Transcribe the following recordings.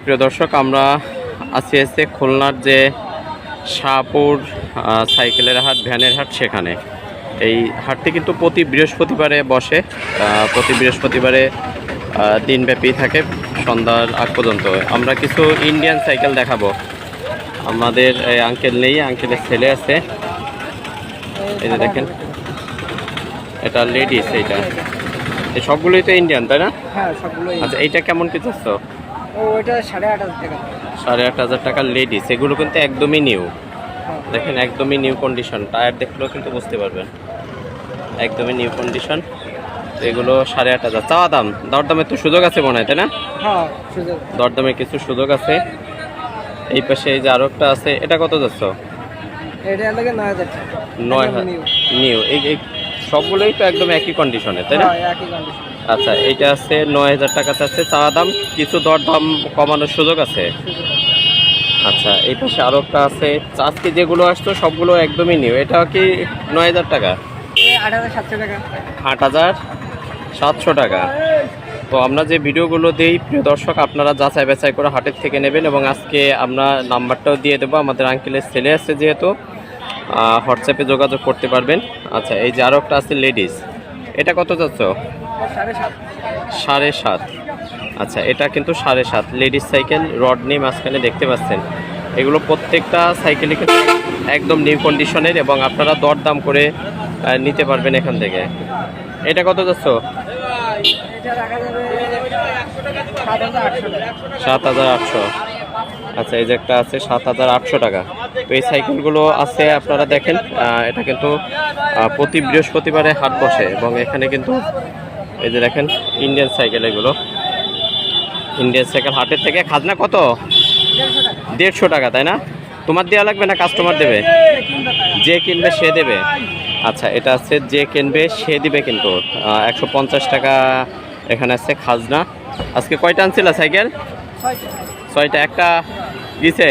প্রিয় দর্শক, আমরা আছি খুলনার যে শাহপুর সাইকেলের হাট, ভ্যানের হাট, সেখানে। এই হাটটি কিন্তু প্রতি বৃহস্পতিবারে বসে। প্রতি বৃহস্পতিবারে দিনব্যাপী থাকে, সন্ধ্যার আগ পর্যন্ত। আমরা কিছু ইন্ডিয়ান সাইকেল দেখাবো। আমাদের আঙ্কেল নেই, আঙ্কেলের ছেলে আছে। এই যে দেখেন, এটা লেডিস। এইটা এই সবগুলোই তো ইন্ডিয়ান, তাই না? হ্যাঁ, সবগুলোই। আচ্ছা, এইটা কেমন কি চাচ্ছ? ওইটা 8,500 টাকা। 8,500 টাকা লেডিস। এগুলো কিন্তু একদমই নিউ। হ্যাঁ। দেখেন, একদমই নিউ কন্ডিশন। টায়ার দেখলেও কিন্তু বুঝতে পারবেন, একদমই নিউ কন্ডিশন। এগুলো 8,500 চাওয়া দাম। দরদামের তো সুযোগ আছে মনে হয়, তাই না? হ্যাঁ, সুযোগ। দরদামে কিছু সুযোগ আছে। এই পাশে এই যে আরো একটা আছে, এটা কত যাচ্ছ? এটা লাগে 9,000 টাকা। 9,000 নিউ। এই সবগুলোই তো একদম একই কন্ডিশনে, তাই না? হ্যাঁ, একই কন্ডিশন। আচ্ছা, এইটা আছে 9,000 টাকা চাচ্ছে চাওয়া দাম। কিছু দরদাম কমানোর সুযোগ আছে। আচ্ছা, এই পাশে আরো একটা আছে। আজকে যেগুলো আসতো সবগুলো একদমই নিউ। এটা কি 9,000 টাকা? 8,700 টাকা। 8,700 টাকা। তো আমরা যে ভিডিওগুলো দিই, প্রিয় দর্শক, আপনারা যাচাই বাছাই করে হাটের থেকে নেবেন। এবং আজকে আমরা নাম্বারটাও দিয়ে দেবো। আমাদের আঙ্কেলের ছেলে আছে যেহেতু, হোয়াটসঅ্যাপে যোগাযোগ করতে পারবেন। আচ্ছা, এই যে আরও একটা আছে লেডিস। এটা কত যাচ্ছ? 7,500। 7,500। আচ্ছা, এটা কিন্তু 7,500 লেডিস সাইকেল। রড নেই মাঝখানে, দেখতে পাচ্ছেন। এগুলো প্রত্যেকটা সাইকেলই কিন্তু একদম নিউ কন্ডিশনের, এবং আপনারা দরদাম করে নিতে পারবেন এখান থেকে। এটা কত যাচ্ছ? এটা রাখা যাবে 7,800 টাকা। 7,800। আচ্ছা, এই যে একটা আছে 7,800 টাকা। তো এই সাইকেলগুলো আছে, আপনারা দেখেন। এটা কিন্তু প্রতি বৃহস্পতিবারে হাট বসে, এবং এখানে কিন্তু এই যে দেখেন ইন্ডিয়ান সাইকেল। এগুলো ইন্ডিয়ান সাইকেল। হাটের থেকে খাজনা কত? 150 টাকা, তাই না? তোমার দেওয়া লাগবে না, কাস্টমার দেবে? যে কিনবে সে দেবে। আচ্ছা, এটা আছে যে কিনবে সে দিবে, কিন্তু 150 টাকা এখানে আছে খাজনা। আজকে কয়টা আনছিল সাইকেল? 6টা। একটা গেছে,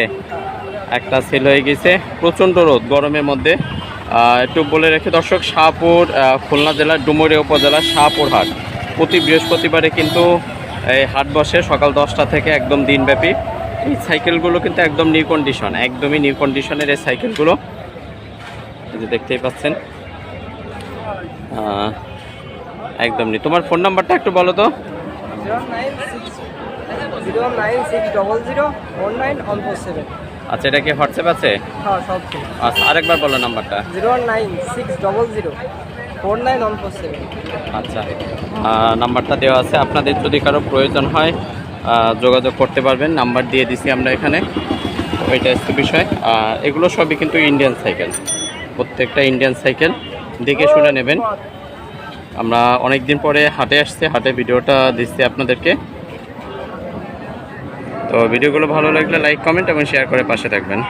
একটা সেল হয়ে গেছে। প্রচণ্ড রোদ গরমের মধ্যে। একটু বলে রেখে দর্শক, শাহপুর, খুলনা জেলার ডুমুরিয়া উপজেলার শাহপুর হাট প্রতি বৃহস্পতিবারে কিন্তু এই হাট বসে সকাল 10টা থেকে একদম দিনব্যাপী। এই সাইকেলগুলো কিন্তু একদম নিউ কন্ডিশন, একদমই নিউ কন্ডিশনের এই সাইকেলগুলো। এই যে দেখতেই পাচ্ছেন, একদম নিউ। তোমার ফোন নাম্বারটা একটু বলো তো। 09600001947। আচ্ছা, এটা কি হোয়াটসঅ্যাপ আছে? হ্যাঁ, সব ঠিক। আচ্ছা, আরেকবার বলো নাম্বারটা। 096000947। আচ্ছা, নাম্বারটা দেওয়া আছে। আপনাদের যদি কারো প্রয়োজন হয় যোগাযোগ করতে পারবেন। নাম্বার দিয়ে দিছি আমরা এখানে। ওইটা হচ্ছে বিষয়। এগুলো সবই কিন্তু ইন্ডিয়ান সাইকেল, প্রত্যেকটা ইন্ডিয়ান সাইকেল। দেখে শুনে নেবেন। আমরা অনেক দিন পরে হাটে আসছি, হাটে ভিডিওটা দিচ্ছি আপনাদেরকে। তো ভিডিওগুলো ভালো লাগলে লাইক, কমেন্ট এবং শেয়ার করে পাশে থাকবেন।